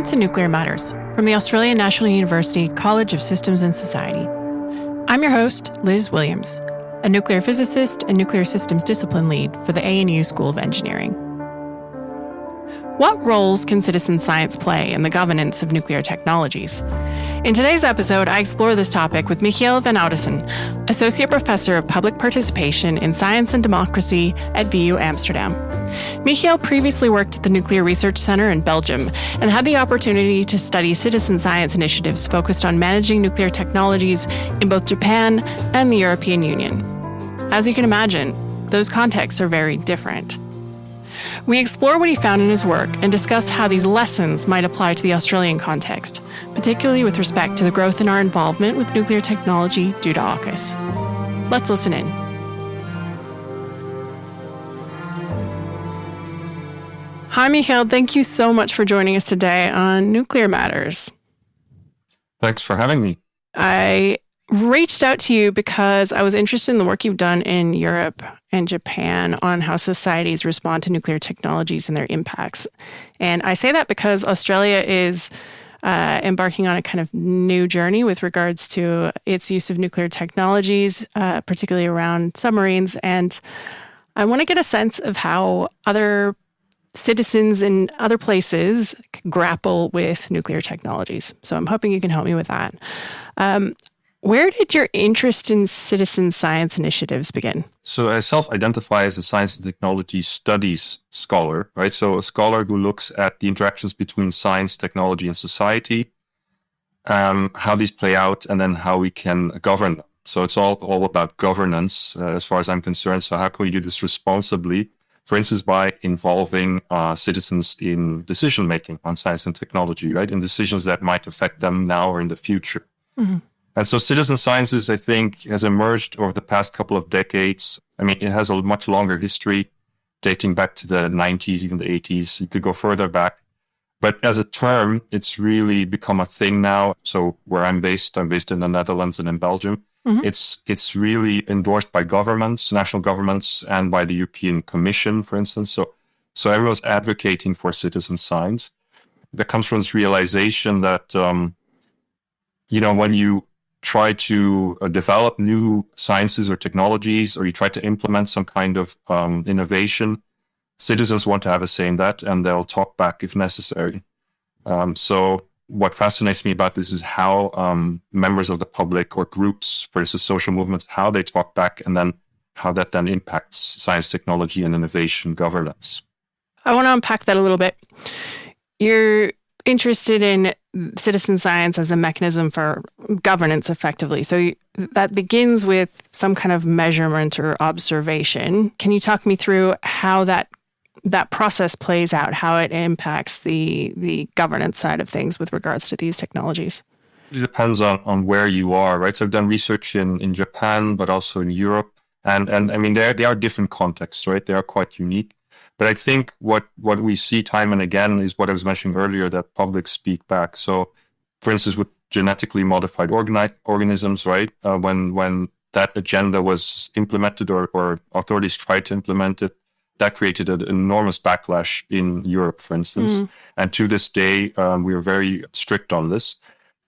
Welcome to Nuclear Matters from the Australian National University College of Systems and Society. I'm your host, Liz Williams, a nuclear physicist and nuclear systems discipline lead for the ANU School of Engineering. What roles can citizen science play in the governance of nuclear technologies? In today's episode, I explore this topic with Michiel Van Oudheusden, Associate Professor of Public Participation in Science and Democracy at VU Amsterdam. Michiel previously worked at the Nuclear Research Center in Belgium and had the opportunity to study citizen science initiatives focused on managing nuclear technologies in both Japan and the European Union. As you can imagine, those contexts are very different. We explore what he found in his work and discuss how these lessons might apply to the Australian context, particularly with respect to the growth in our involvement with nuclear technology due to AUKUS. Let's listen in. Hi, Michiel. Thank you so much for joining us today on Nuclear Matters. Thanks for having me. I reached out to you because I was interested in the work you've done in Europe and Japan on how societies respond to nuclear technologies and their impacts. And I say that because Australia is embarking on a kind of new journey with regards to its use of nuclear technologies, particularly around submarines. And I want to get a sense of how other citizens in other places grapple with nuclear technologies. So I'm hoping you can help me with that. Where did your interest in citizen science initiatives begin? So I self-identify as a science and technology studies scholar, right? So a scholar who looks at the interactions between science, technology, and society, how these play out, and then how we can govern them. So it's all about governance, as far as I'm concerned. So how can we do this responsibly? For instance, by involving citizens in decision-making on science and technology, right? In decisions that might affect them now or in the future. Mm-hmm. And so citizen sciences, I think, has emerged over the past couple of decades. I mean, it has a much longer history, dating back to the 90s, even the 80s. You could go further back. But as a term, it's really become a thing now. So where I'm based in the Netherlands and in Belgium. Mm-hmm. It's really endorsed by governments, national governments, and by the European Commission, for instance. So everyone's advocating for citizen science. That comes from this realization that, when you try to develop new sciences or technologies, or you try to implement some kind of innovation, citizens want to have a say in that, and they'll talk back if necessary. So what fascinates me about this is how members of the public or groups, for instance, social movements, how they talk back, and then how that then impacts science, technology, and innovation governance. I want to unpack that a little bit. You're interested in citizen science as a mechanism for governance effectively. So that begins with some kind of measurement or observation. Can you talk me through how that process plays out, how it impacts the governance side of things with regards to these technologies? It depends on where you are, right? So I've done research in Japan, but also in Europe. And I mean, they are different contexts, right? They are quite unique. But I think what we see time and again is what I was mentioning earlier, that publics speak back. So, for instance, with genetically modified organisms, right? When that agenda was implemented or authorities tried to implement it, that created an enormous backlash in Europe, for instance. Mm. And to this day, we are very strict on this.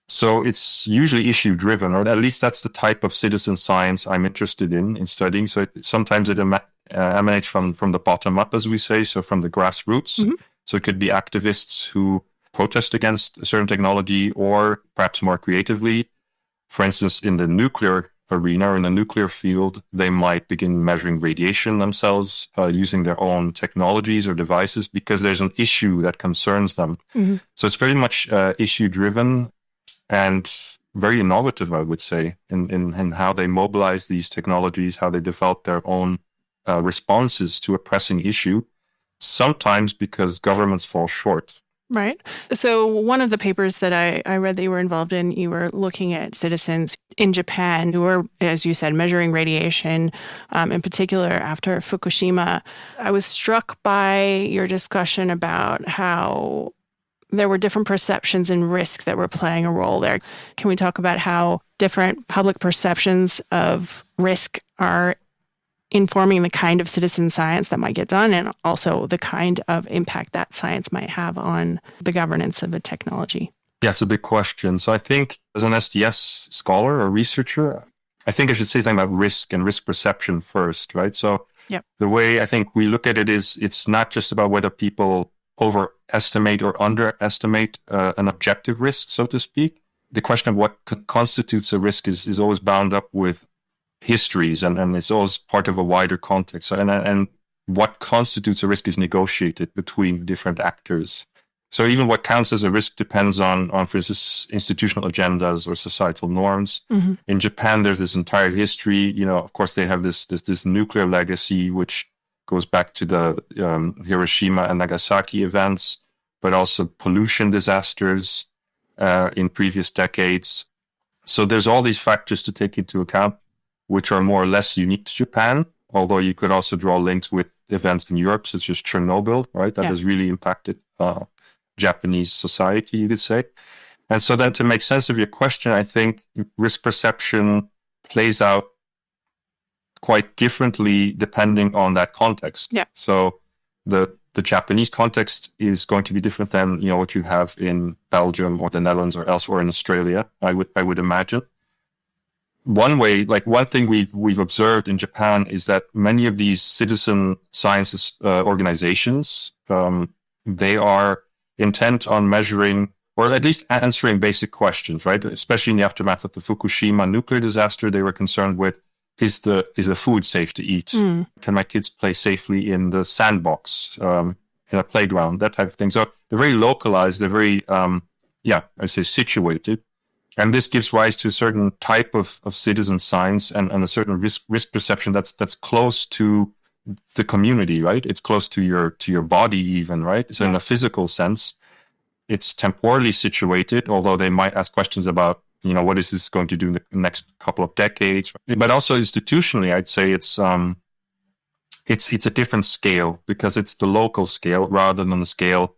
So it's usually issue-driven, or at least that's the type of citizen science I'm interested in studying. So sometimes it emanates from the bottom up, as we say, so from the grassroots. Mm-hmm. So it could be activists who protest against a certain technology, or perhaps more creatively, for instance, in the nuclear arena or in the nuclear field, they might begin measuring radiation themselves, using their own technologies or devices because there's an issue that concerns them. Mm-hmm. So it's very much issue-driven and very innovative, I would say, in how they mobilize these technologies, how they develop their own responses to a pressing issue, sometimes because governments fall short. Right. So one of the papers that I read that you were involved in, you were looking at citizens in Japan who were, as you said, measuring radiation, in particular after Fukushima. I was struck by your discussion about how there were different perceptions and risk that were playing a role there. Can we talk about how different public perceptions of risk are informing the kind of citizen science that might get done and also the kind of impact that science might have on the governance of a technology? Yeah, it's a big question. So I think as an SDS scholar or researcher, I think I should say something about risk and risk perception first, right? So the way I think we look at it is it's not just about whether people overestimate or underestimate an objective risk, so to speak. The question of what constitutes a risk is always bound up with histories and it's always part of a wider context. And what constitutes a risk is negotiated between different actors. So even what counts as a risk depends on, for instance, institutional agendas or societal norms. Mm-hmm. In Japan, there's this entire history. Of course, they have this nuclear legacy, which goes back to the Hiroshima and Nagasaki events, but also pollution disasters in previous decades. So there's all these factors to take into account, which are more or less unique to Japan, although you could also draw links with events in Europe, such as Chernobyl, right? That has really impacted Japanese society, you could say. And so then to make sense of your question, I think risk perception plays out quite differently depending on that context. Yeah. So the Japanese context is going to be different than what you have in Belgium or the Netherlands or elsewhere in Australia, I would imagine. One thing we've observed in Japan is that many of these citizen science organizations, they are intent on measuring or at least answering basic questions, right? Especially in the aftermath of the Fukushima nuclear disaster, they were concerned with, is the food safe to eat? Mm. Can my kids play safely in the sandbox, in a playground, that type of thing? So they're very localized, they're very, situated. And this gives rise to a certain type of citizen science and a certain risk perception that's close to the community, right? It's close to your body even, right? So in a physical sense, it's temporally situated, although they might ask questions about, what is this going to do in the next couple of decades? But also institutionally, I'd say it's a different scale because it's the local scale rather than the scales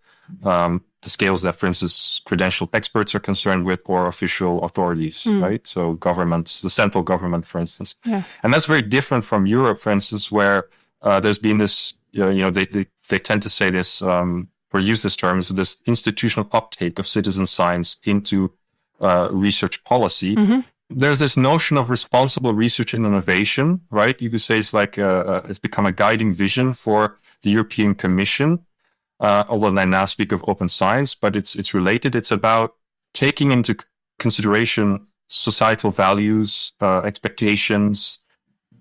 that, for instance, credentialed experts are concerned with or official authorities, right? So governments, the central government, for instance. Yeah. And that's very different from Europe, for instance, where there's been this, they tend to say this, or use this term, is this institutional uptake of citizen science into research policy. Mm-hmm. There's this notion of responsible research and innovation, right? You could say it's like it's become a guiding vision for the European Commission, although they now speak of open science, but it's related. It's about taking into consideration societal values, expectations,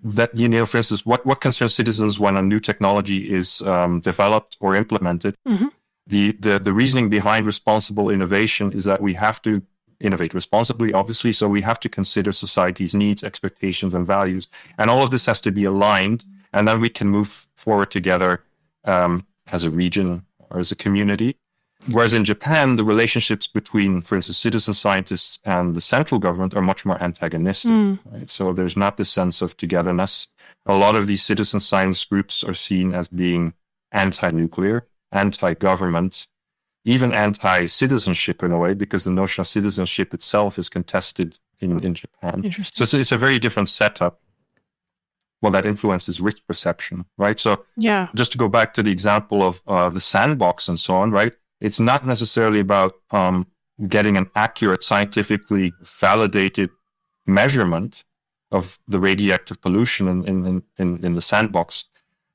that, for instance, what concerns citizens when a new technology is developed or implemented. Mm-hmm. The reasoning behind responsible innovation is that we have to innovate responsibly, obviously, so we have to consider society's needs, expectations, and values. And all of this has to be aligned, and then we can move forward together as a region or as a community. Whereas in Japan, the relationships between, for instance, citizen scientists and the central government are much more antagonistic. Right? So there's not this sense of togetherness. A lot of these citizen science groups are seen as being anti-nuclear, anti-government, even anti-citizenship in a way, because the notion of citizenship itself is contested in Japan. So it's a very different setup. Well, that influences risk perception, right? So just to go back to the example of the sandbox and so on, right? It's not necessarily about getting an accurate, scientifically validated measurement of the radioactive pollution in the sandbox.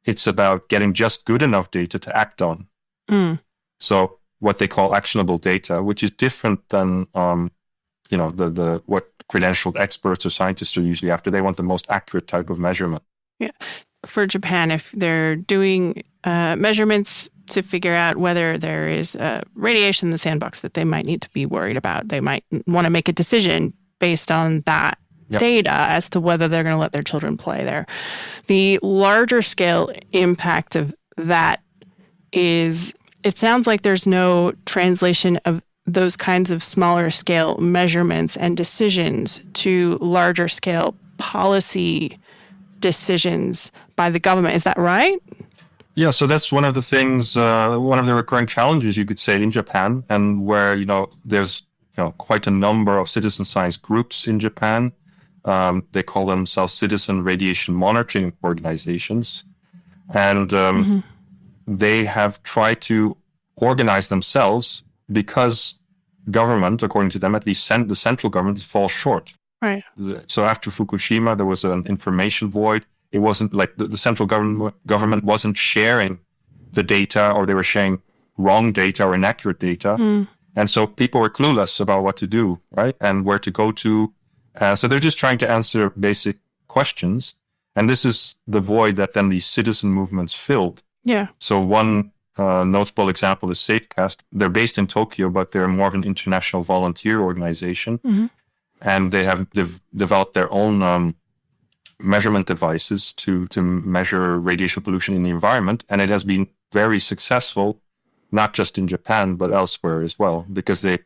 It's about getting just good enough data to act on. So what they call actionable data, which is different than the what credentialed experts or scientists are usually after. They want the most accurate type of measurement. Yeah. For Japan, if they're doing measurements to figure out whether there is radiation in the sandbox that they might need to be worried about, they might want to make a decision based on that data as to whether they're going to let their children play there. The larger scale impact of that is, it sounds like there's no translation of those kinds of smaller scale measurements and decisions to larger scale policy decisions by the government. Is that right? Yeah, so that's one of the things, one of the recurring challenges, you could say, in Japan, and where, there's, quite a number of citizen science groups in Japan. They call themselves citizen radiation monitoring organizations. And they have tried to organize themselves because government, according to them, at least the central government, falls short. Right. So after Fukushima, there was an information void. It wasn't like the central government wasn't sharing the data, or they were sharing wrong data or inaccurate data. And so people were clueless about what to do, right? And where to go to. So they're just trying to answer basic questions. And this is the void that then these citizen movements filled. Yeah. So one notable example is Safecast. They're based in Tokyo, but they're more of an international volunteer organization. And they've developed their own measurement devices to measure radiation pollution in the environment. And it has been very successful, not just in Japan, but elsewhere as well, because they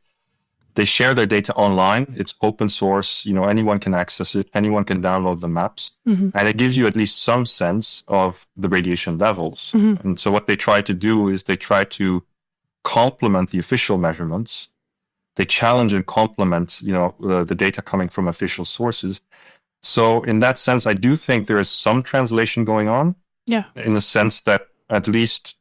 share their data online. It's open source. Anyone can access it. Anyone can download the maps. And it gives you at least some sense of the radiation levels. And so what they try to do is they try to complement the official measurements. They challenge and complement, the data coming from official sources. So in that sense, I do think there is some translation going on. Yeah. In the sense that at least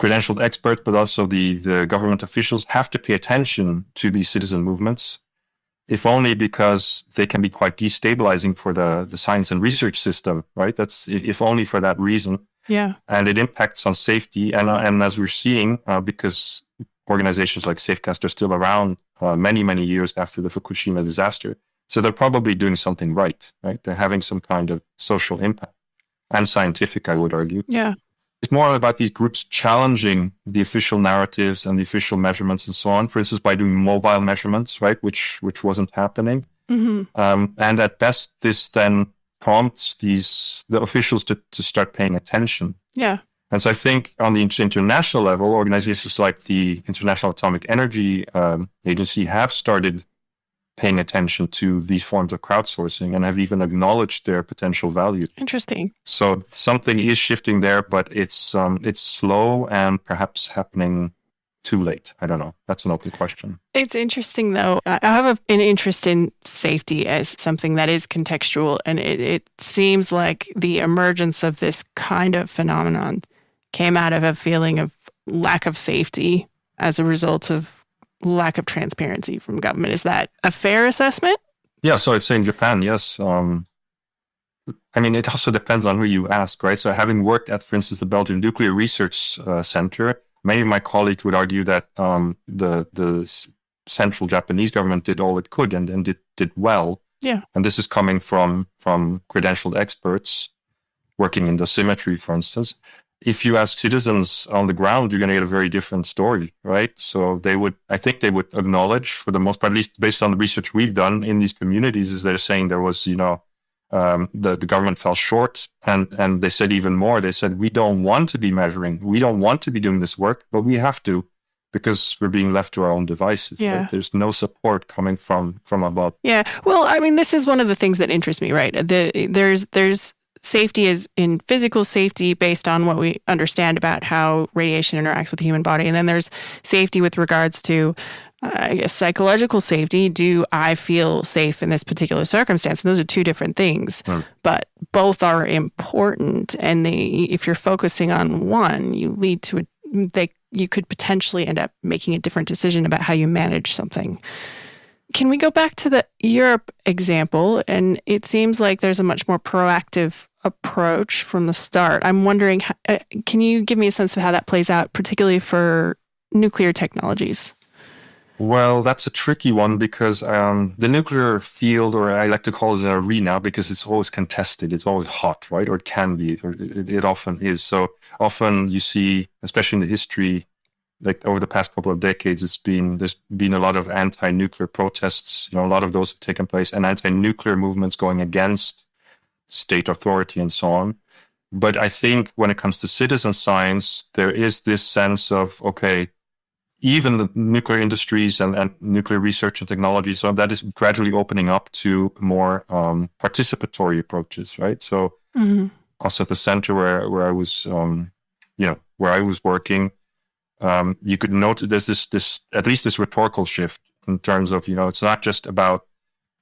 credentialed experts, but also the government officials have to pay attention to these citizen movements, if only because they can be quite destabilizing for the science and research system, right? That's if only for that reason. Yeah. And it impacts on safety. And as we're seeing, because organizations like Safecast are still around many, many years after the Fukushima disaster, so they're probably doing something right? They're having some kind of social impact, and scientific, I would argue. Yeah. It's more about these groups challenging the official narratives and the official measurements and so on. For instance, by doing mobile measurements, right, which wasn't happening. And at best, this then prompts the officials to start paying attention. Yeah. And so I think on the international level, organizations like the International Atomic Energy Agency have started paying attention to these forms of crowdsourcing and have even acknowledged their potential value. Interesting. So something is shifting there, but it's slow and perhaps happening too late. I don't know. That's an open question. It's interesting, though. I have an interest in safety as something that is contextual, and it seems like the emergence of this kind of phenomenon came out of a feeling of lack of safety as a result of lack of transparency from government. Is that a fair assessment? Yeah, so I'd say in Japan, yes. It also depends on who you ask, right? So having worked at, for instance, the Belgian Nuclear Research Center, many of my colleagues would argue that the central Japanese government did all it could and did well. Yeah. And this is coming from credentialed experts working in dosimetry, for instance. If you ask citizens on the ground, you're going to get a very different story, right? So I think they would acknowledge, for the most part, at least based on the research we've done in these communities, is they're saying there was, the government fell short. And they said even more. They said, we don't want to be measuring. We don't want to be doing this work, but we have to because we're being left to our own devices. Yeah. Right? There's no support coming from above. Yeah. Well, this is one of the things that interests me, right? There's safety is in physical safety based on what we understand about how radiation interacts with the human body. And then there's safety with regards to, psychological safety. Do I feel safe in this particular circumstance? And those are two different things, but both are important. And if you're focusing on one, you could potentially end up making a different decision about how you manage something. Can we go back to the Europe example? And it seems like there's a much more proactive approach from the start. I'm wondering, can you give me a sense of how that plays out, particularly for nuclear technologies? Well, that's a tricky one because the nuclear field, or I like to call it an arena, because it's always contested. It's always hot, right? Or it can be, or it often is. So often you see, especially in the history, like over the past couple of decades, there's been a lot of anti-nuclear protests. A lot of those have taken place, and anti-nuclear movements going against state authority and so on. But I think when it comes to citizen science, there is this sense of, okay, even the nuclear industries and nuclear research and technology, so that is gradually opening up to more participatory approaches, right? So also at the center where I was, where I was working, you could note there's this at least this rhetorical shift in terms of, it's not just about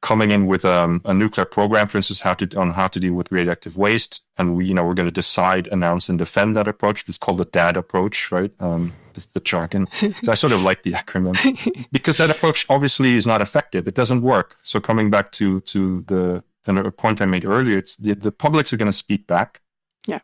coming in with a nuclear program, for instance, how to deal with radioactive waste, and we're going to decide, announce, and defend that approach. It's called the DAD approach, right? It's the jargon. So I sort of like the acronym because that approach obviously is not effective. It doesn't work. So coming back to the point I made earlier, it's the publics are going to speak back. Yeah.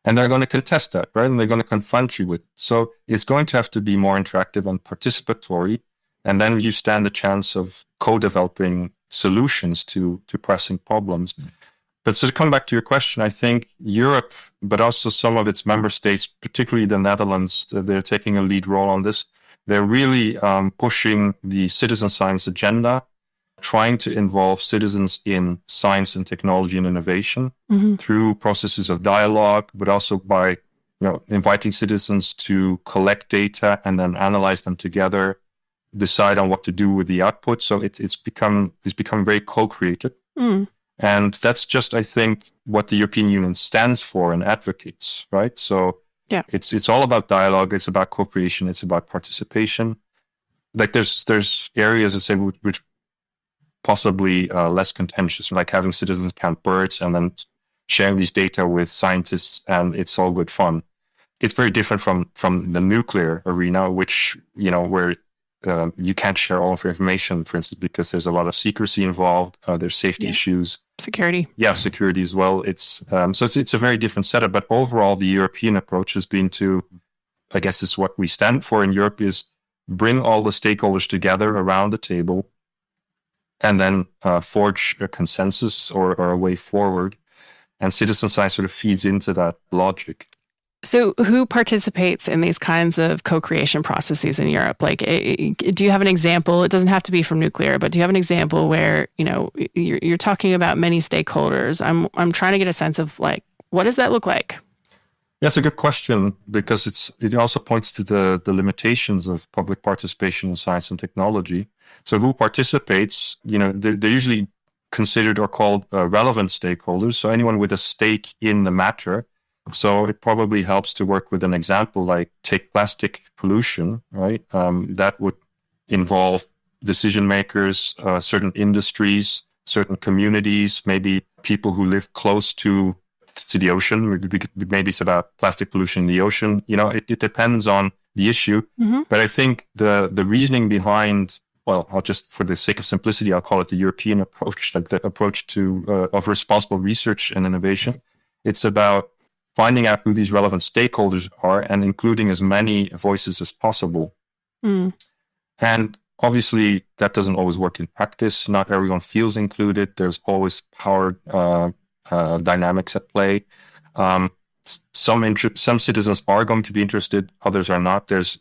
And they're going to contest that, right? And they're going to confront you with. So it's going to have to be more interactive and participatory. And then you stand a chance of co-developing solutions to pressing problems. But so to come back to your question, I think Europe, but also some of its member states, particularly the Netherlands, they're taking a lead role on this. They're really pushing the citizen science agenda, trying to involve citizens in science and technology and innovation through processes of dialogue, but also by inviting citizens to collect data and then analyze them together, decide on what to do with the output. So it's become very co-created. And that's just, I think, what the European Union stands for and advocates, right? So it's all about dialogue. It's about co-creation. It's about participation. Like there's areas that say which possibly less contentious, like having citizens count birds and then sharing these data with scientists, and it's all good fun. It's very different from the nuclear arena, which where you can't share all of your information, for instance, because there's a lot of secrecy involved. There's safety issues, security. Yeah, security as well. It's a very different setup. But overall, the European approach has been to, I guess, is what we stand for in Europe, is bring all the stakeholders together around the table, and then forge a consensus or a way forward. And citizen science sort of feeds into that logic. So who participates in these kinds of co-creation processes in Europe? Like, do you have an example? It doesn't have to be from nuclear, but do you have an example where, you're talking about many stakeholders? I'm trying to get a sense of, like, what does that look like? That's a good question, because it also points to the limitations of public participation in science and technology. So who participates, they're usually considered or called relevant stakeholders. So anyone with a stake in the matter. So it probably helps to work with an example, like take plastic pollution, right? That would involve decision makers, certain industries, certain communities, maybe people who live close to the ocean. Maybe it's about plastic pollution in the ocean. It depends on the issue. But I think the reasoning behind, well, I'll just, for the sake of simplicity, I'll call it the European approach, like the approach of responsible research and innovation. It's about finding out who these relevant stakeholders are and including as many voices as possible. And obviously, that doesn't always work in practice. Not everyone feels included. There's always power dynamics at play. Some citizens are going to be interested, others are not. There's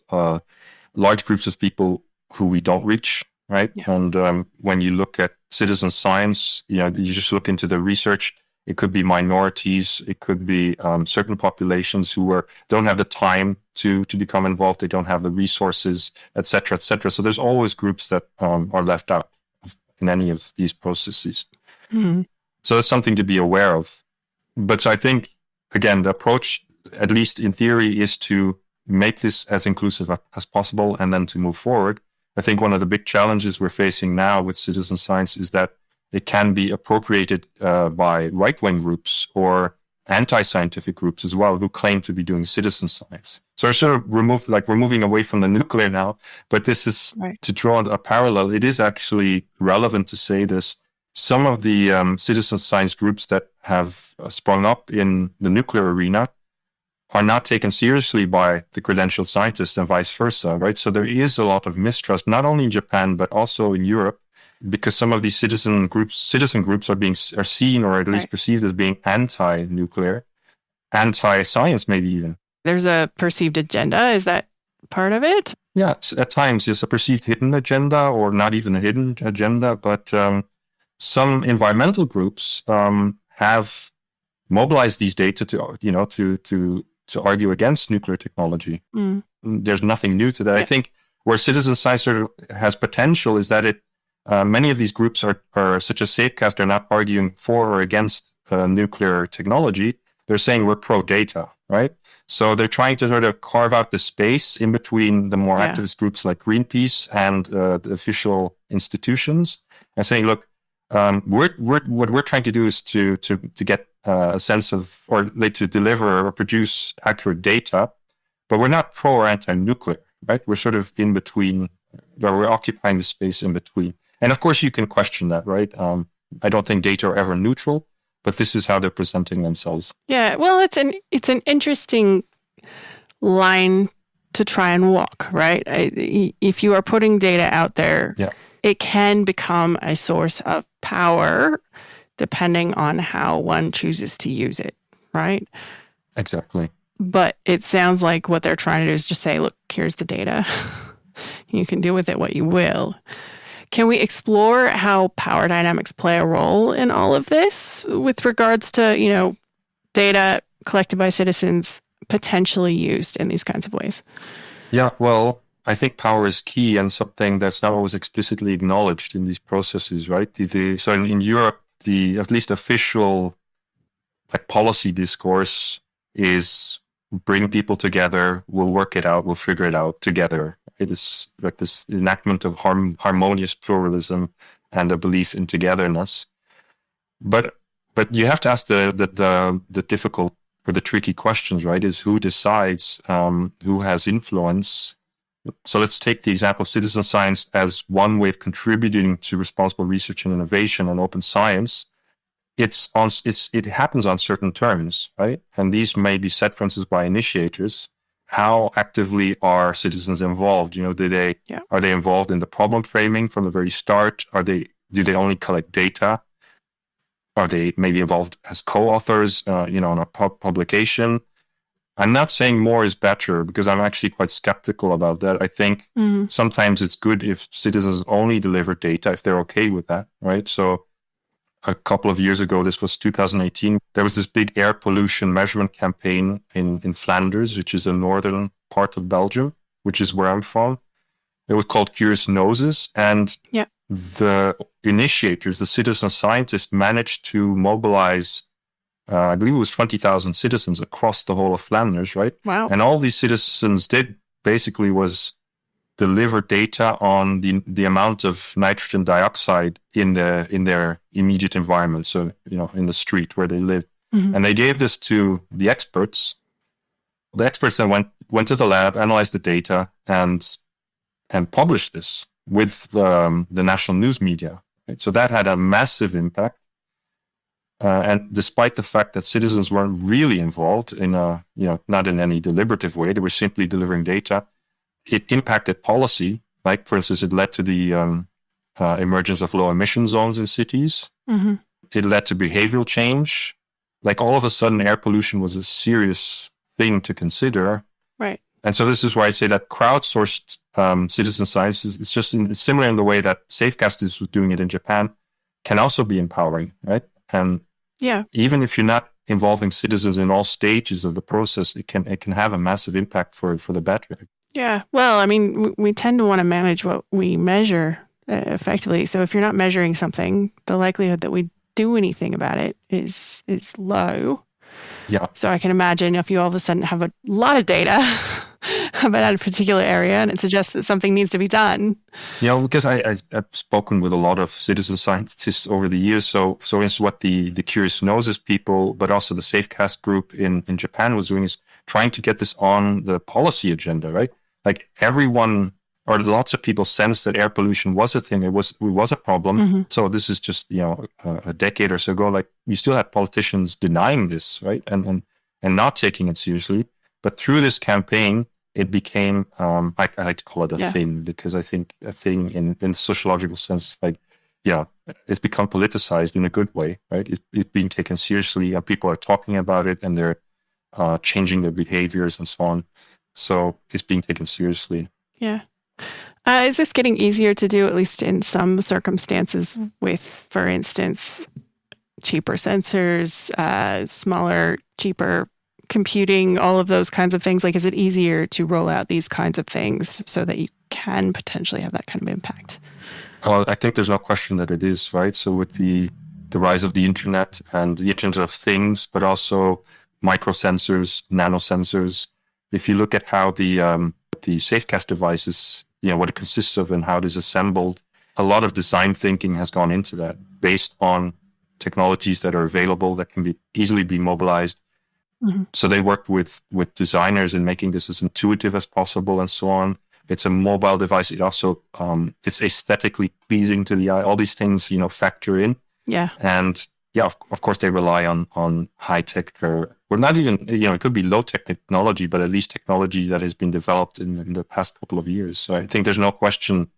large groups of people who we don't reach, right? Yeah. And when you look at citizen science, you just look into the research. It could be minorities. It could be certain populations who don't have the time to become involved. They don't have the resources, et cetera, et cetera. So there's always groups that are left out in any of these processes. So that's something to be aware of. But so I think, again, the approach, at least in theory, is to make this as inclusive as possible and then to move forward. I think one of the big challenges we're facing now with citizen science is that it can be appropriated by right-wing groups or anti-scientific groups as well, who claim to be doing citizen science. So I sort of we're moving away from the nuclear now, but this is right. To draw a parallel. It is actually relevant to say this. Some of the citizen science groups that have sprung up in the nuclear arena are not taken seriously by the credentialed scientists and vice versa, right? So there is a lot of mistrust, not only in Japan, but also in Europe, because some of these citizen groups are seen or at least perceived as being anti-nuclear, anti-science, maybe even. There's a perceived agenda. Is that part of it? Yeah, at times there's a perceived hidden agenda, or not even a hidden agenda, but some environmental groups have mobilized these data to argue against nuclear technology. There's nothing new to that. Yeah. I think where citizen science sort of has potential is that many of these groups are such a safecast. They're not arguing for or against nuclear technology. They're saying we're pro-data, right? So they're trying to sort of carve out the space in between the more activist groups like Greenpeace and the official institutions and saying, look, What we're trying to do is to get a sense of, or like to deliver or produce accurate data, but we're not pro or anti-nuclear, right? We're sort of in between, where we're occupying the space in between. And of course, you can question that, right? I don't think data are ever neutral, but this is how they're presenting themselves. Yeah, well, it's an interesting line to try and walk, right? If you are putting data out there, it can become a source of power depending on how one chooses to use it, right? Exactly. But it sounds like what they're trying to do is just say, look, here's the data. You can do with it what you will. Can we explore how power dynamics play a role in all of this with regards to, data collected by citizens potentially used in these kinds of ways? Yeah, well, I think power is key and something that's not always explicitly acknowledged in these processes, right? So in Europe, the at least official policy discourse is bring people together, we'll work it out, we'll figure it out together. It is like this enactment of harmonious pluralism and a belief in togetherness. But you have to ask the difficult or the tricky questions, right? Is who decides, who has influence? So let's take the example of citizen science as one way of contributing to responsible research and innovation and open science. It happens on certain terms, right? And these may be set, for instance, by initiators. How actively are citizens involved? Are they involved in the problem framing from the very start? Do they only collect data? Are they maybe involved as co-authors, on a publication? I'm not saying more is better because I'm actually quite skeptical about that. I think sometimes it's good if citizens only deliver data, if they're okay with that, right? So a couple of years ago, this was 2018, there was this big air pollution measurement campaign in Flanders, which is the northern part of Belgium, which is where I'm from. It was called Curious Noses. And the initiators, the citizen scientists, managed to mobilize, I believe it was 20,000 citizens across the whole of Flanders, right? Wow. And all these citizens did basically was deliver data on the amount of nitrogen dioxide in their immediate environment. So, in the street where they live. Mm-hmm. And they gave this to the experts. The experts then went to the lab, analyzed the data, and published this with the national news media. Right? So that had a massive impact. And despite the fact that citizens weren't really involved in not in any deliberative way, they were simply delivering data, it impacted policy. Like, for instance, it led to the emergence of low emission zones in cities. Mm-hmm. It led to behavioral change. Like, all of a sudden, air pollution was a serious thing to consider. Right. And so this is why I say that crowdsourced citizen science is just similar in the way that Safecast is doing it in Japan, can also be empowering, right? And even if you're not involving citizens in all stages of the process, it can have a massive impact for the better. Yeah. Well, I mean, we tend to want to manage what we measure effectively. So if you're not measuring something, the likelihood that we do anything about it is low. Yeah. So I can imagine if you all of a sudden have a lot of data about a particular area and it suggests that something needs to be done. Because I've spoken with a lot of citizen scientists over the years. So it's what the Curious Noses people, but also the Safecast group in Japan was doing is trying to get this on the policy agenda, right? Like everyone or lots of people sensed that air pollution was a thing. It was a problem. Mm-hmm. So this is just, a decade or so ago, like you still had politicians denying this, right? And not taking it seriously. But through this campaign, it became, I like to call it a thing, because I think a thing in sociological sense, it's become politicized in a good way, right? It's being taken seriously and people are talking about it and they're changing their behaviors and so on. So it's being taken seriously. Yeah. Is this getting easier to do, at least in some circumstances, with, for instance, cheaper sensors, smaller, cheaper computing, all of those kinds of things? Like, is it easier to roll out these kinds of things so that you can potentially have that kind of impact? Well, I think there's no question that it is, right? So with the rise of the internet and the Internet of Things, but also microsensors, nanosensors, if you look at how the Safecast devices, what it consists of and how it is assembled, a lot of design thinking has gone into that based on technologies that are available that can be easily be mobilized. Mm-hmm. So they worked with designers in making this as intuitive as possible and so on. It's a mobile device. It also it's aesthetically pleasing to the eye. All these things, factor in. Yeah. And yeah, of course, they rely on high tech or not even, it could be low tech technology, but at least technology that has been developed in the past couple of years. So I think there's no question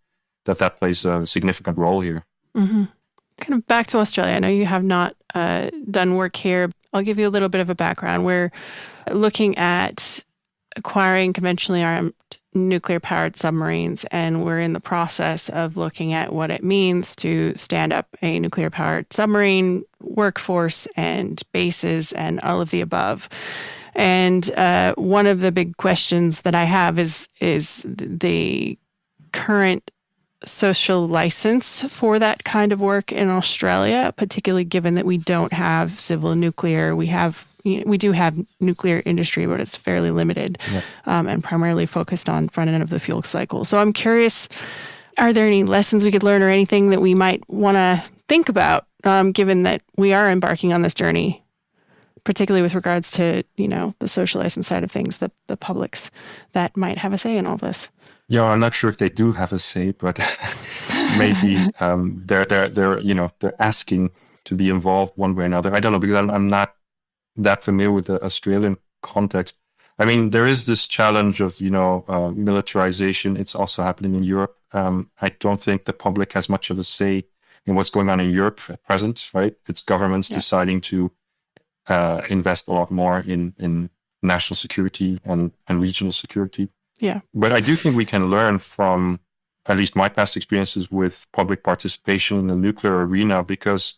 that plays a significant role here. Mm-hmm. Kind of back to Australia. I know you have not done work here. I'll give you a little bit of a background. We're looking at acquiring conventionally armed nuclear-powered submarines, and we're in the process of looking at what it means to stand up a nuclear-powered submarine workforce and bases and all of the above. And one of the big questions that I have is the current social license for that kind of work in Australia, particularly given that we don't have civil nuclear. We do have nuclear industry, but it's fairly limited, and primarily focused on front end of the fuel cycle. So I'm curious, are there any lessons we could learn or anything that we might want to think about, given that we are embarking on this journey, particularly with regards to, the social license side of things, the publics that might have a say in all this? Yeah, I'm not sure if they do have a say, but maybe they're asking to be involved one way or another. I don't know, because I'm not that familiar with the Australian context. I mean, there is this challenge of militarization. It's also happening in Europe. I don't think the public has much of a say in what's going on in Europe at present. Right? It's governments deciding to invest a lot more in national security and regional security. Yeah. But I do think we can learn from at least my past experiences with public participation in the nuclear arena, because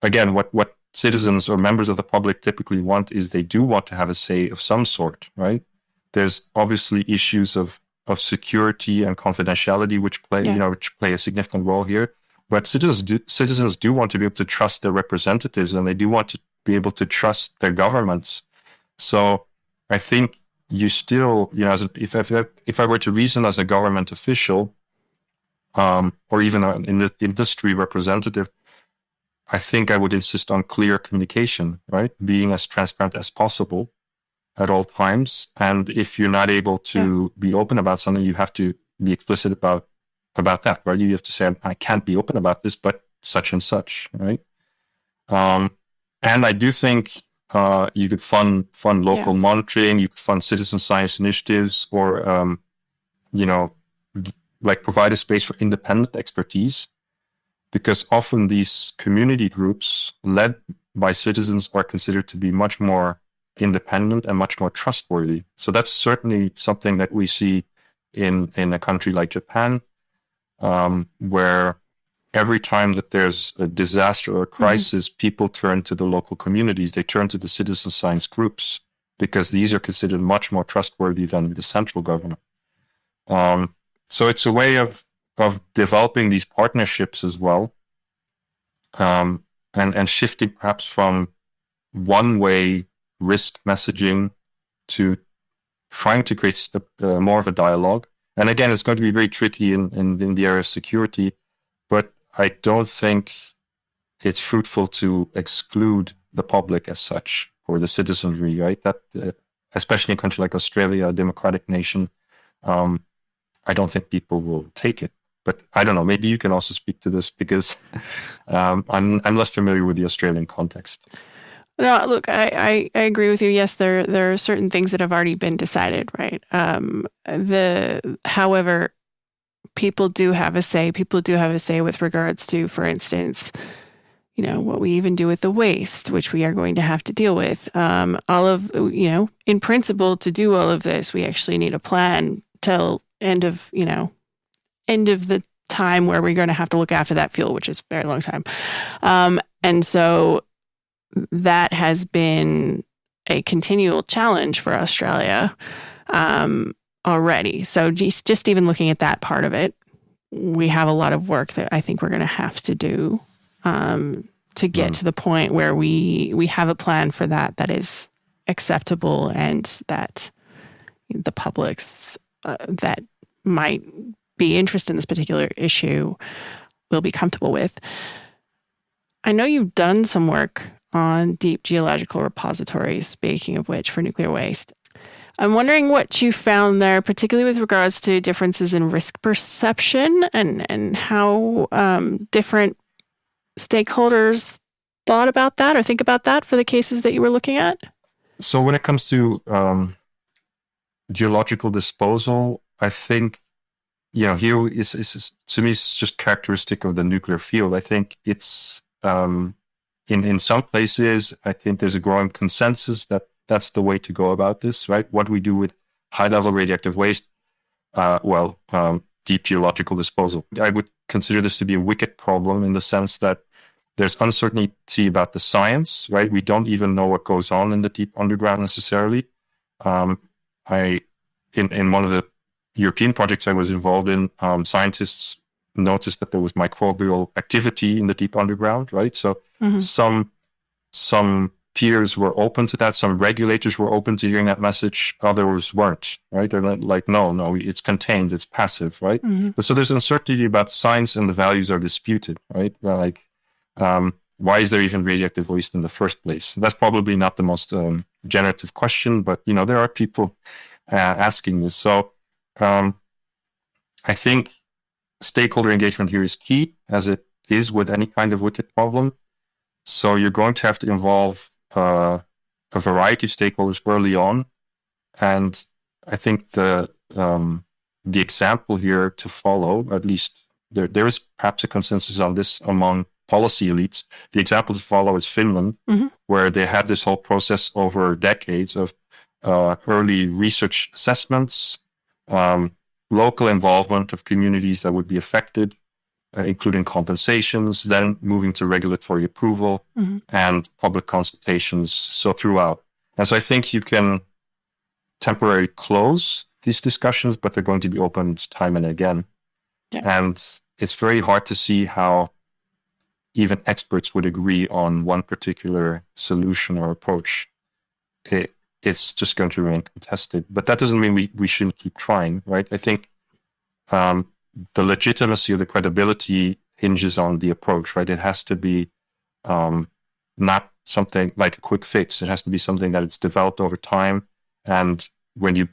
again, what citizens or members of the public typically want is they do want to have a say of some sort, right? There's obviously issues of security and confidentiality which play a significant role here. But citizens do want to be able to trust their representatives, and they do want to be able to trust their governments. So I think you still, if I were to reason as a government official, or even an industry representative, I think I would insist on clear communication, right? Being as transparent as possible at all times. And if you're not able to be open about something, you have to be explicit about that, right? You have to say, I can't be open about this, but such and such, right? And I do think you could fund local monitoring, you could fund citizen science initiatives, or, provide a space for independent expertise. Because often these community groups led by citizens are considered to be much more independent and much more trustworthy. So that's certainly something that we see in a country like Japan, where every time that there's a disaster or a crisis, people turn to the local communities. They turn to the citizen science groups because these are considered much more trustworthy than the central government. So it's a way of developing these partnerships as well, and shifting perhaps from one-way risk messaging to trying to create more of a dialogue. And again, it's going to be very tricky in the area of security, but I don't think it's fruitful to exclude the public as such, or the citizenry, right? That, especially in a country like Australia, a democratic nation, I don't think people will take it. But I don't know, maybe you can also speak to this, because I'm less familiar with the Australian context. No, look, I agree with you. Yes, there are certain things that have already been decided, right? However, people do have a say. People do have a say with regards to, for instance, what we even do with the waste, which we are going to have to deal with. All of, in principle, to do all of this, we actually need a plan till end of the time where we're going to have to look after that fuel, which is a very long time. And so that has been a continual challenge for Australia already. So just even looking at that part of it, we have a lot of work that I think we're going to have to do to get to the point where we have a plan for that is acceptable, and that the publics that might be interested in this particular issue will be comfortable with. I know you've done some work on deep geological repositories, speaking of which, for nuclear waste. I'm wondering what you found there, particularly with regards to differences in risk perception and how different stakeholders thought about that or think about that for the cases that you were looking at? So when it comes to geological disposal, I think, here is to me, it's just characteristic of the nuclear field. I think it's in some places, I think there's a growing consensus that that's the way to go about this, right? What we do with high-level radioactive waste, deep geological disposal. I would consider this to be a wicked problem in the sense that there's uncertainty about the science, right? We don't even know what goes on in the deep underground necessarily. In one of the European projects I was involved in, scientists noticed that there was microbial activity in the deep underground, right? So some peers were open to that. Some regulators were open to hearing that message. Others weren't, right? They're like, no, it's contained, it's passive, right? But so there's uncertainty about science and the values are disputed, right? Like, why is there even radioactive waste in the first place? That's probably not the most generative question, but, there are people asking this. So I think stakeholder engagement here is key, as it is with any kind of wicked problem. So you're going to have to involve a variety of stakeholders early on. And I think the example here to follow, at least there is perhaps a consensus on this among policy elites. The example to follow is Finland, where they had this whole process over decades of early research assessments, local involvement of communities that would be affected, including compensations, then moving to regulatory approval and public consultations, so throughout. And so I think you can temporarily close these discussions, but they're going to be opened time and again. Yeah. And it's very hard to see how even experts would agree on one particular solution or approach. It's just going to remain contested. But that doesn't mean we shouldn't keep trying, right? I think the legitimacy of the credibility hinges on the approach, right? It has to be not something like a quick fix. It has to be something that it's developed over time. And when you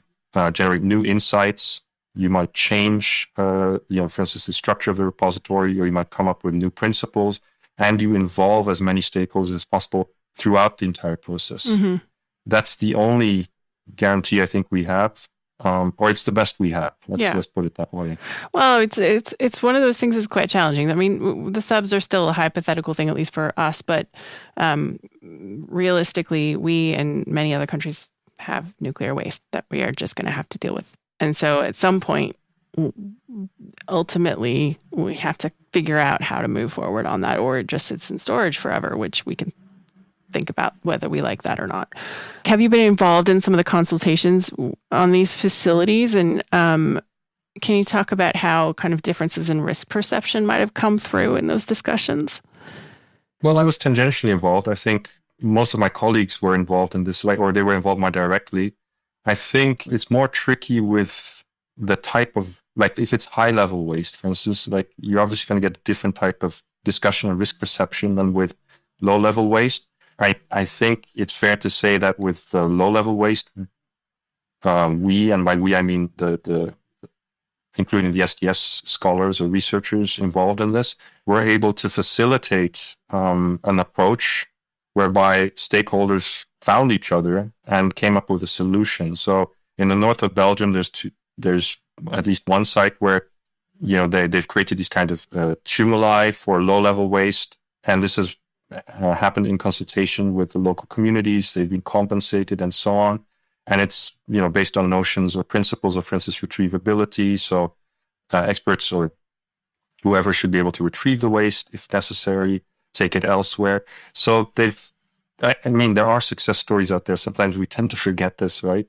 generate new insights, you might change, for instance, the structure of the repository, or you might come up with new principles, and you involve as many stakeholders as possible throughout the entire process. That's the only guarantee I think we have. Or it's the best we have. Let's put it that way. Well, it's one of those things that's quite challenging. I mean, the subs are still a hypothetical thing, at least for us. But realistically, we and many other countries have nuclear waste that we are just going to have to deal with. And so at some point, ultimately, we have to figure out how to move forward on that, or it just sits in storage forever, which we can think about whether we like that or not. Have you been involved in some of the consultations on these facilities? And can you talk about how kind of differences in risk perception might have come through in those discussions? Well, I was tangentially involved. I think most of my colleagues were involved in this, or they were involved more directly. I think it's more tricky with the type of, if it's high-level waste, for instance, you're obviously going to get a different type of discussion on risk perception than with low-level waste. I think it's fair to say that with low-level waste, we, and by we I mean the including the SDS scholars or researchers involved in this, were able to facilitate an approach whereby stakeholders found each other and came up with a solution. So in the north of Belgium, there's at least one site where they've created these kind of tumuli for low-level waste, and this has happened in consultation with the local communities. They've been compensated and so on. And it's, based on notions or principles of, for instance, retrievability. So experts or whoever should be able to retrieve the waste if necessary, take it elsewhere. So there are success stories out there. Sometimes we tend to forget this, right?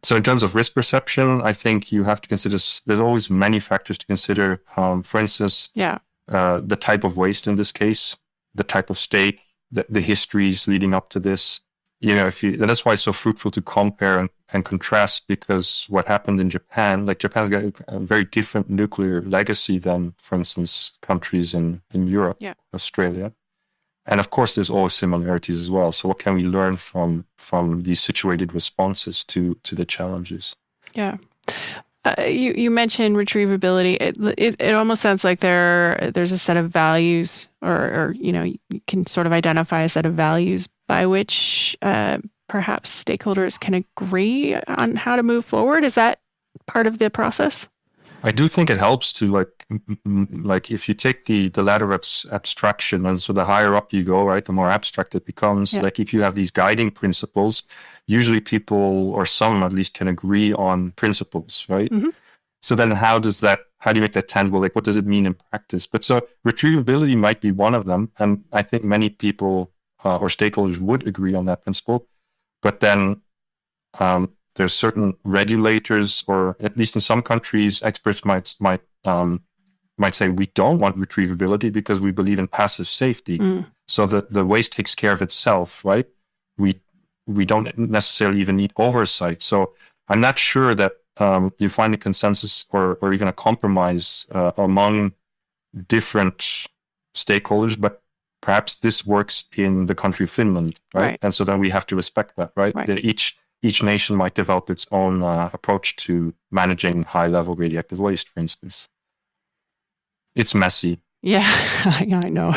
So in terms of risk perception, I think you have to consider, there's always many factors to consider. For instance, the type of waste in this case, the type of stake, the histories leading up to this. and that's why it's so fruitful to compare and contrast, because what happened in Japan, like Japan's got a very different nuclear legacy than, for instance, countries in Europe, Australia. And of course, there's always similarities as well. So what can we learn from these situated responses to the challenges? Yeah. You mentioned retrievability. It almost sounds like there's a set of values, or you can sort of identify a set of values by which perhaps stakeholders can agree on how to move forward. Is that part of the process? I do think it helps to like if you take the ladder of abstraction, and so the higher up you go, right, the more abstract it becomes. Like if you have these guiding principles, usually people, or some at least, can agree on principles, right? Mm-hmm. So then how do you make that tangible? Like what does it mean in practice? But so retrievability might be one of them. And I think many people or stakeholders would agree on that principle. But then there's certain regulators, or at least in some countries, experts might say we don't want retrievability because we believe in passive safety. So the waste takes care of itself, right? We don't necessarily even need oversight. So I'm not sure that you find a consensus or even a compromise among different stakeholders, but perhaps this works in the country of Finland, right? And so then we have to respect that, right? That each nation might develop its own approach to managing high-level radioactive waste, for instance. It's messy. Yeah, I know.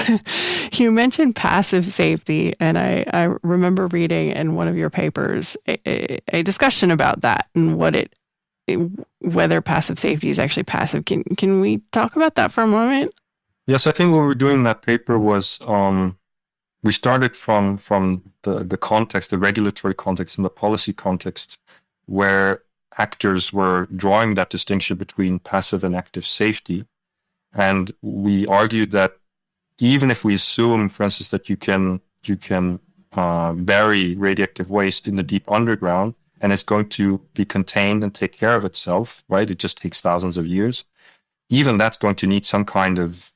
You mentioned passive safety, and I remember reading in one of your papers a discussion about that and whether passive safety is actually passive. Can we talk about that for a moment? Yes, I think what we were doing in that paper was we started from the context, the regulatory context and the policy context, where actors were drawing that distinction between passive and active safety. And we argued that even if we assume, for instance, that you can bury radioactive waste in the deep underground and it's going to be contained and take care of itself, right? It just takes thousands of years. Even that's going to need some kind of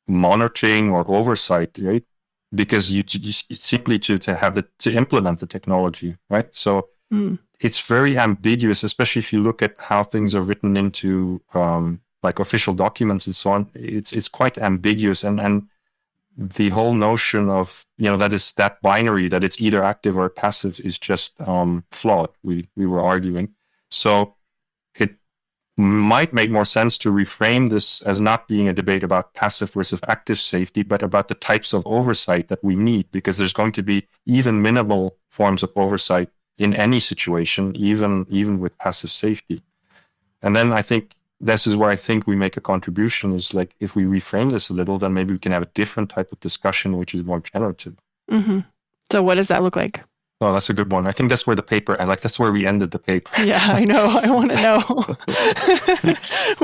monitoring or oversight, right? Because you simply to implement the technology, right? So it's very ambiguous, especially if you look at how things are written into like official documents and so on. It's quite ambiguous, and the whole notion of that binary, that it's either active or passive, is just flawed. We were arguing, so it might make more sense to reframe this as not being a debate about passive versus active safety, but about the types of oversight that we need, because there's going to be even minimal forms of oversight in any situation, even with passive safety. And then I think this is where I think we make a contribution, is like, if we reframe this a little, then maybe we can have a different type of discussion, which is more generative. Mm-hmm. So what does that look like? Oh, that's a good one. I think that's where that's where we ended the paper. Yeah, I know. I want to know.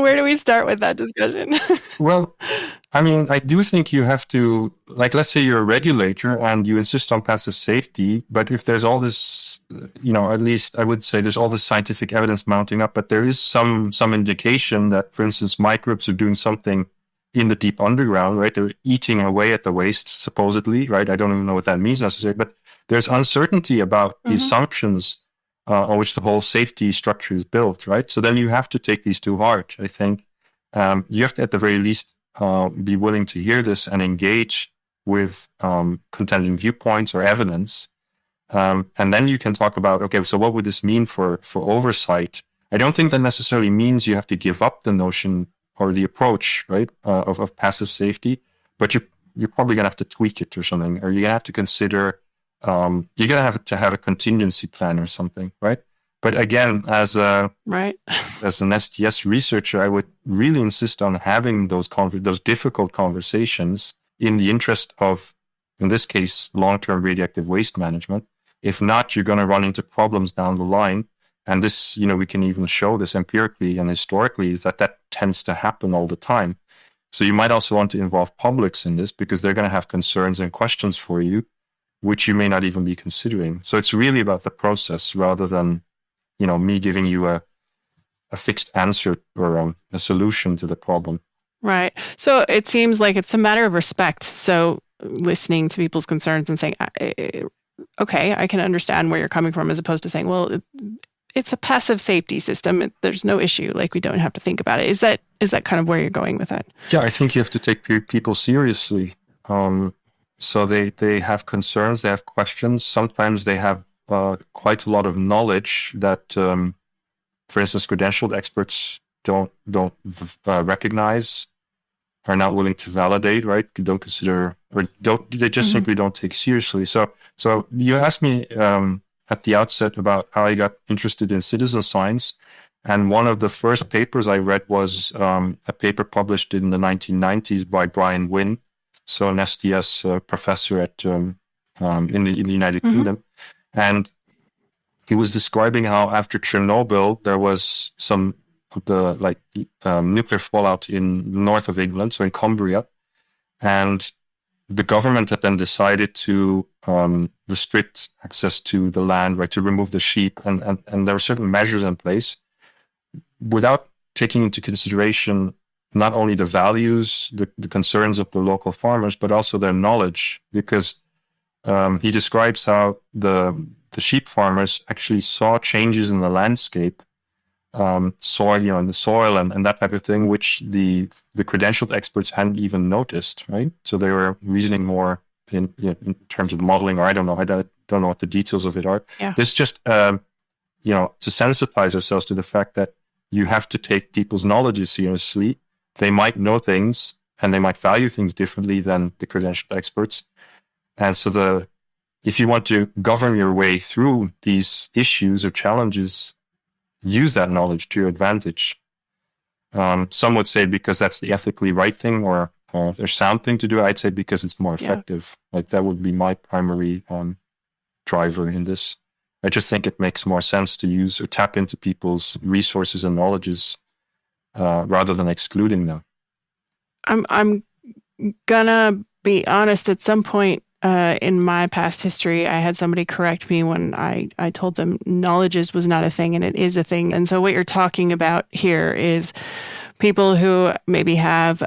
Where do we start with that discussion? Well, I mean, I do think you have to, like, let's say you're a regulator and you insist on passive safety, but if there's all this, at least I would say there's all this scientific evidence mounting up, but there is some indication that, for instance, microbes are doing something in the deep underground, right? They're eating away at the waste, supposedly, right? I don't even know what that means necessarily, but there's uncertainty about the assumptions on which the whole safety structure is built, right? So then you have to take these to heart, I think. You have to, at the very least, be willing to hear this and engage with contending viewpoints or evidence. And then you can talk about, okay, so what would this mean for oversight? I don't think that necessarily means you have to give up the notion or the approach, right, of passive safety, but you're probably going to have to tweak it or something, or you're going to have to consider, you're going to have a contingency plan or something, right? But again, as an STS researcher, I would really insist on having those difficult conversations in the interest of, in this case, long-term radioactive waste management. If not, you're going to run into problems down the line. And this, we can even show this empirically and historically, is that tends to happen all the time. So you might also want to involve publics in this, because they're going to have concerns and questions for you, which you may not even be considering. So it's really about the process rather than, me giving you a fixed answer or a solution to the problem. Right. So it seems like it's a matter of respect. So listening to people's concerns and saying, okay, I can understand where you're coming from, as opposed to saying, well, it's a passive safety system. There's no issue. Like, we don't have to think about it. Is that kind of where you're going with that? Yeah, I think you have to take people seriously. So they have concerns, they have questions. Sometimes they have quite a lot of knowledge that, for instance, credentialed experts don't recognize, are not willing to validate, right? Don't consider, or don't, they just simply don't take seriously. So you asked me at the outset about how I got interested in citizen science. And one of the first papers I read was a paper published in the 1990s by Brian Wynn, so an STS professor at in the United Kingdom. And he was describing how after Chernobyl, there was some of the nuclear fallout in the north of England, so in Cumbria. And the government had then decided to restrict access to the land, right, to remove the sheep. And there were certain measures in place without taking into consideration not only the values, the concerns of the local farmers, but also their knowledge. Because he describes how the sheep farmers actually saw changes in the landscape, soil, in the soil and that type of thing, which the credentialed experts hadn't even noticed, right? So they were reasoning more in terms of modeling, or I don't know what the details of it are. Yeah. This just, to sensitize ourselves to the fact that you have to take people's knowledge seriously. They might know things and they might value things differently than the credentialed experts. And so if you want to govern your way through these issues or challenges, use that knowledge to your advantage. Some would say because that's the ethically right thing or their sound thing to do. I'd say because it's more effective. Yeah. Like that would be my primary driver in this. I just think it makes more sense to use or tap into people's resources and knowledges rather than excluding them. I'm gonna be honest. At some point in my past history, I had somebody correct me when I told them knowledge was not a thing, and it is a thing. And so what you're talking about here is people who maybe have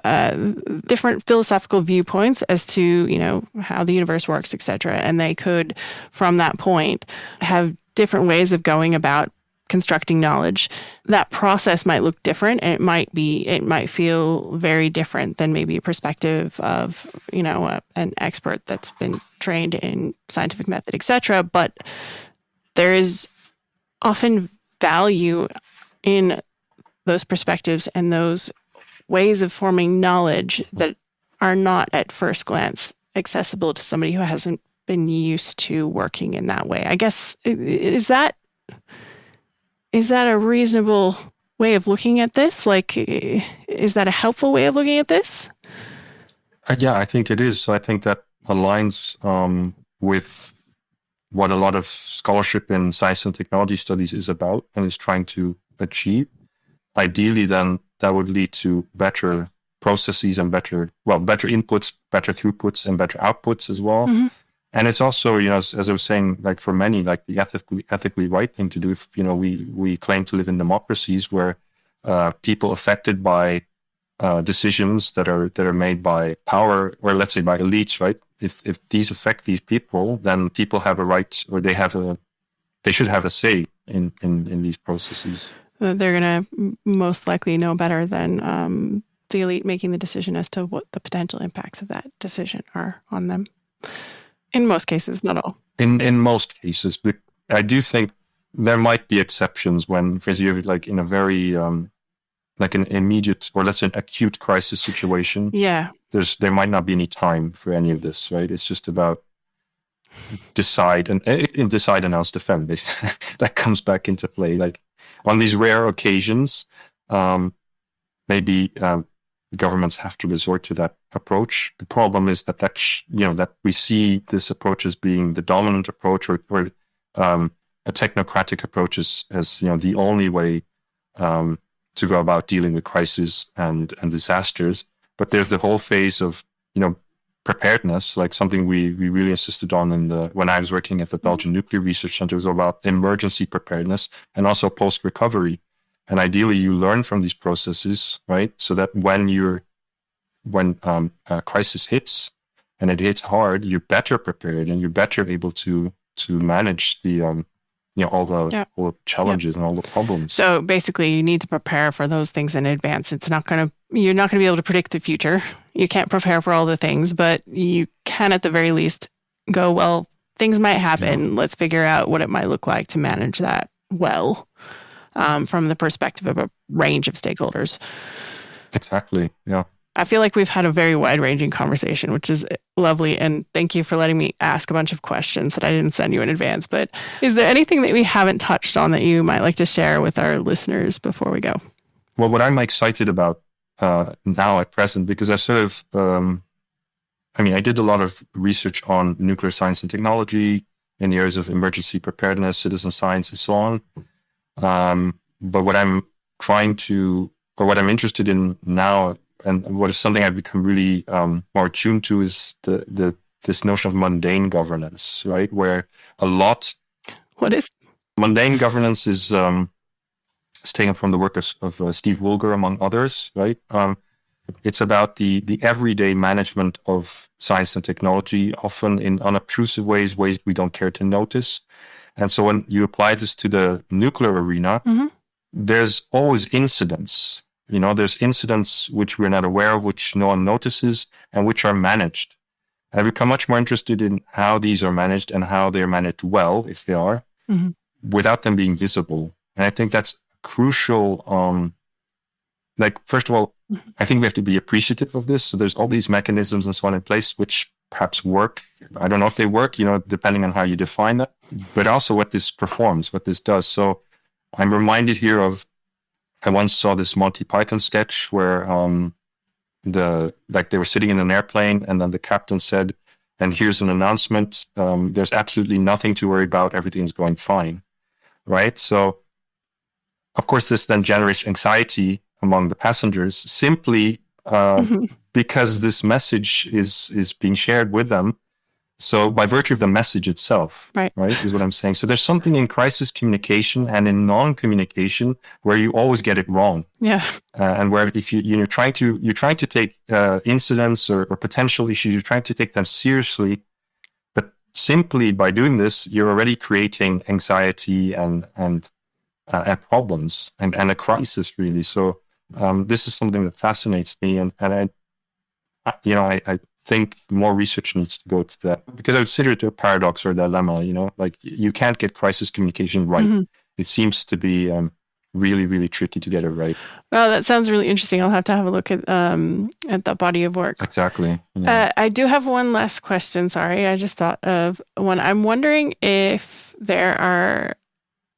different philosophical viewpoints as to, how the universe works, etc. And they could, from that point, have different ways of going about constructing knowledge. That process might look different, and it might feel very different than maybe a perspective of, an expert that's been trained in scientific method, etc. But there is often value in those perspectives and those ways of forming knowledge that are not at first glance accessible to somebody who hasn't been used to working in that way. I guess, is that a reasonable way of looking at this? Like, is that a helpful way of looking at this? Yeah, I think it is. So I think that aligns with what a lot of scholarship in science and technology studies is about and is trying to achieve. Ideally, then that would lead to better processes and better inputs, better throughputs, and better outputs as well. Mm-hmm. And it's also, as I was saying, like for many, like the ethically right thing to do. If we claim to live in democracies where people affected by decisions that are made by power, or let's say by elites, right? If these affect these people, then people have a right, or they should have a say in these processes. They're going to most likely know better than the elite making the decision as to what the potential impacts of that decision are on them. In most cases, not all. In most cases, but I do think there might be exceptions when, for instance, you have like in a very like an immediate, or let's say an acute crisis situation. Yeah, there might not be any time for any of this, right? It's just about decide and announce, defend. That comes back into play. Like on these rare occasions, maybe governments have to resort to that approach. The problem is that we see this approach as being the dominant approach, or a technocratic approach as the only way to go about dealing with crises and disasters. But there's the whole phase of preparedness, like something we really insisted on when I was working at the Belgian Nuclear Research Center. It was about emergency preparedness and also post-recovery. And ideally, you learn from these processes, right? So that when a crisis hits, and it hits hard, you're better prepared and you're better able to to manage the all the challenges and all the problems. So basically, you need to prepare for those things in advance. You're not going to be able to predict the future. You can't prepare for all the things, but you can at the very least go, well, things might happen. Yeah. Let's figure out what it might look like to manage that well, from the perspective of a range of stakeholders. Exactly. Yeah. I feel like we've had a very wide-ranging conversation, which is lovely. And thank you for letting me ask a bunch of questions that I didn't send you in advance. But is there anything that we haven't touched on that you might like to share with our listeners before we go? Well, what I'm excited about now at present, because I've sort of, I did a lot of research on nuclear science and technology in the areas of emergency preparedness, citizen science, and so on. But what I'm what I'm interested in now, and what is something I've become really more attuned to, is this notion of mundane governance, right? Where What is mundane governance is taken from the work of Steve Woolger, among others, right? It's about the everyday management of science and technology, often in unobtrusive ways we don't care to notice. And so when you apply this to the nuclear arena, there's always incidents. There's incidents which we're not aware of, which no one notices, and which are managed. I've become much more interested in how these are managed and how they're managed well, if they are, without them being visible. And I think that's crucial. First of all, I think we have to be appreciative of this. So there's all these mechanisms and so on in place, which perhaps work. I don't know if they work, depending on how you define that, but also what this performs, what this does. So I'm reminded here of, I once saw this Monty Python sketch where they were sitting in an airplane, and then the captain said, and here's an announcement, there's absolutely nothing to worry about, everything's going fine, right? So, of course, this then generates anxiety among the passengers, simply because this message is being shared with them. So by virtue of the message itself, right, is what I'm saying. So there's something in crisis communication and in non-communication where you always get it wrong. Yeah. And where if you're trying to take incidents or potential issues, you're trying to take them seriously, but simply by doing this, you're already creating anxiety and problems and a crisis, really. So this is something that fascinates me, and I think more research needs to go to that, because I would consider it a paradox or a dilemma. You can't get crisis communication right. It seems to be really, really tricky to get it right. Well, that sounds really interesting. I'll have to have a look at that body of work. Exactly. Yeah. I do have one last question. Sorry, I just thought of one. I'm wondering if there are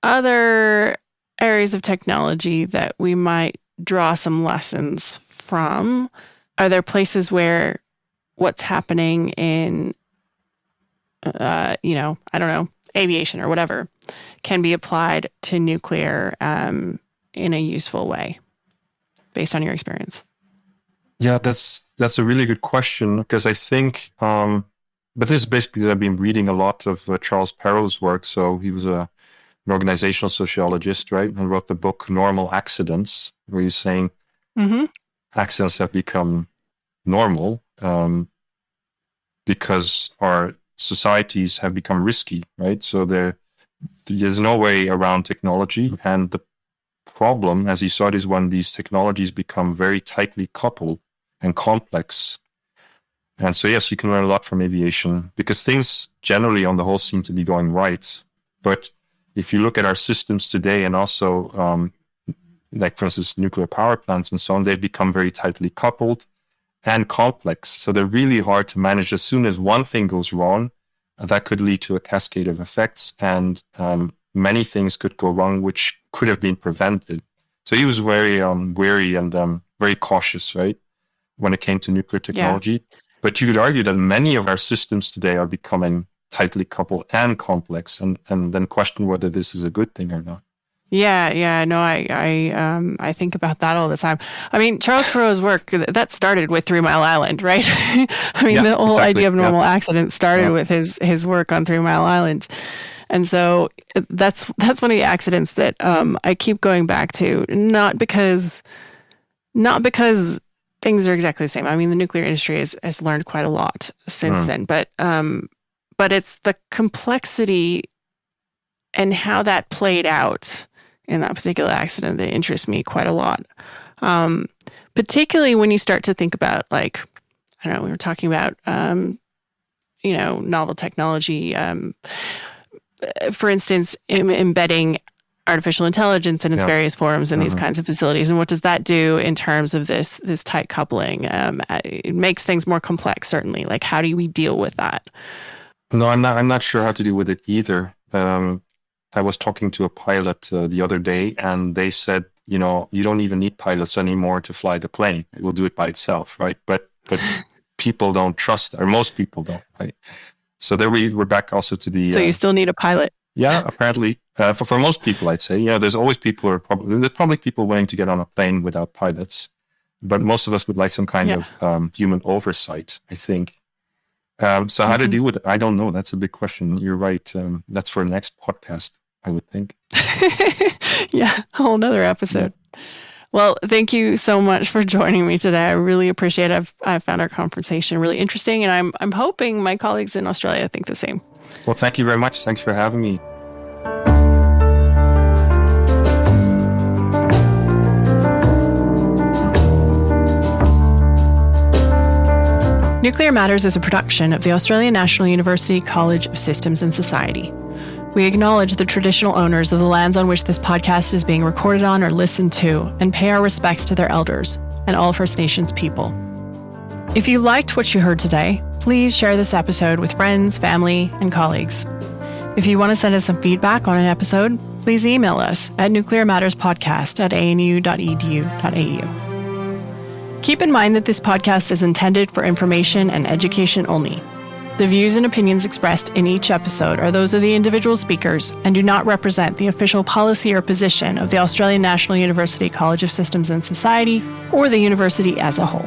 other areas of technology that we might draw some lessons from. Are there places where what's happening in, I don't know, aviation or whatever, can be applied to nuclear in a useful way, based on your experience? Yeah, that's a really good question, because I think, but this is basically because I've been reading a lot of Charles Perrow's work. So he was an organizational sociologist, right, and wrote the book Normal Accidents, where he's saying accidents have become normal because our societies have become risky, right? So there's no way around technology. And the problem, as he saw it, is when these technologies become very tightly coupled and complex. And so, yes, you can learn a lot from aviation, because things generally on the whole seem to be going right. But if you look at our systems today, and also for instance, nuclear power plants and so on, they've become very tightly coupled and complex. So they're really hard to manage. As soon as one thing goes wrong, that could lead to a cascade of effects, and many things could go wrong which could have been prevented. So he was very wary and very cautious, right, when it came to nuclear technology. Yeah. But you could argue that many of our systems today are becoming tightly coupled and complex, and then question whether this is a good thing or not. Yeah. No, I think about that all the time. I mean, Charles Perrow's work, that started with 3 Mile Island, right? The whole idea of normal accident started with his work on 3 Mile Island. And so that's one of the accidents that I keep going back to, not because things are exactly the same. I mean, the nuclear industry has learned quite a lot since then, but but it's the complexity and how that played out in that particular accident that interests me quite a lot. Particularly when you start to think about, like, I don't know, we were talking about, novel technology, for instance, embedding artificial intelligence in its various forms in these kinds of facilities. And what does that do in terms of this tight coupling? It makes things more complex, certainly. Like, how do we deal with that? No, I'm not sure how to deal with it either. I was talking to a pilot the other day, and they said, you don't even need pilots anymore to fly the plane. It will do it by itself, right? But people don't trust, or most people don't, right? So there we're back also to the... So you still need a pilot? Yeah, apparently. For most people, I'd say. Yeah, there's always there's probably people willing to get on a plane without pilots. But most of us would like some kind of human oversight, I think. So how to deal with it? I don't know. That's a big question. You're right. That's for the next podcast, I would think. Yeah, a whole nother episode. Yeah. Well, thank you so much for joining me today. I really appreciate it. I've found our conversation really interesting, and I'm hoping my colleagues in Australia think the same. Well, thank you very much. Thanks for having me. Nuclear Matters is a production of the Australian National University College of Systems and Society. We acknowledge the traditional owners of the lands on which this podcast is being recorded on or listened to, and pay our respects to their elders and all First Nations people. If you liked what you heard today, please share this episode with friends, family, and colleagues. If you want to send us some feedback on an episode, please email us at nuclearmatters@anu.edu.au. Keep in mind that this podcast is intended for information and education only. The views and opinions expressed in each episode are those of the individual speakers and do not represent the official policy or position of the Australian National University College of Systems and Society or the university as a whole.